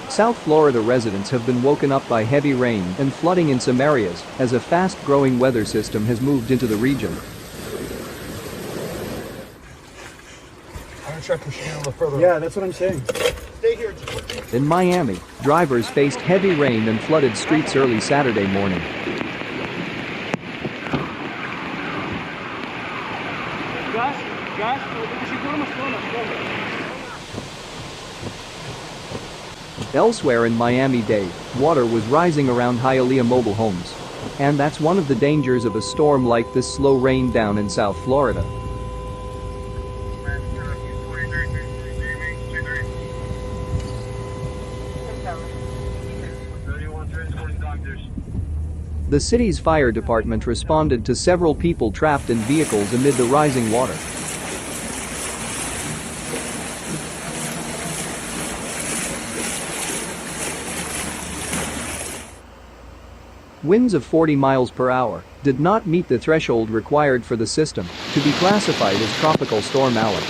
South Florida residents have been woken up by heavy rain and flooding in some areas as a fast-growing weather system has moved into the region. I'm gonna try pushing it a little further. Yeah, that's what I'm saying. Stay here. In Miami, drivers faced heavy rain and flooded streets early Saturday morning. Elsewhere in Miami-Dade, water was rising around Hialeah mobile homes. And that's one of the dangers of a storm like this slow rain down in South Florida. The city's fire department responded to several people trapped in vehicles amid the rising water. Winds of 40 miles per hour did not meet the threshold required for the system to be classified as Tropical Storm Alex.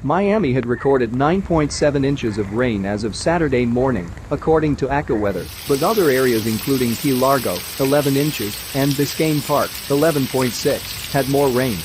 Miami had recorded 9.7 inches of rain as of Saturday morning, according to AccuWeather, but other areas including Key Largo, 11 inches, and Biscayne Park, 11.6, had more rain.